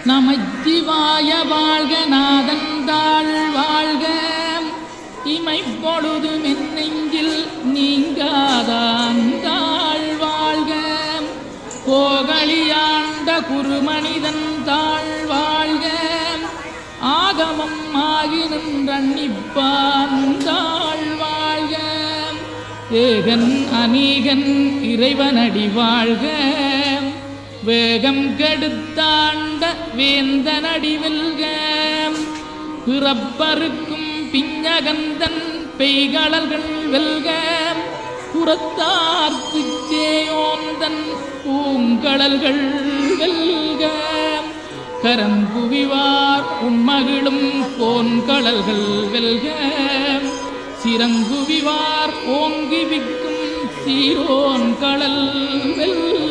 நமச்சிவாய வாழ்க நாதன் தாழ் வாழ்க இமைப்பொழுது மென்னெஞ்சில் நீங்காதான் தாழ் வாழ்க கோகலியாண்ட குருமனிதன் தாழ் வாழ்க ஆகமம் ஆகி நின்றன்னிப்பான் தாழ் வாழ்க ஏகன் அநீகன் இறைவனடி வாழ்க வேகம் கெடுத்தாண்ட வேந்தனடி வெல்க பிறப்பருக்கும் பிஞ்சகந்தன் பெய்களல்கள் வெல்க புறத்தார்க்கு சேயோந்தன் பூங்கடல்கள் வெல்க கரங்குவிவார் உண்மகிழும் கோன்கடல்கள் வெல்க சிறங்குவிவார் ஓங்கி விக்கும் சீரோன் கடல் வெல்க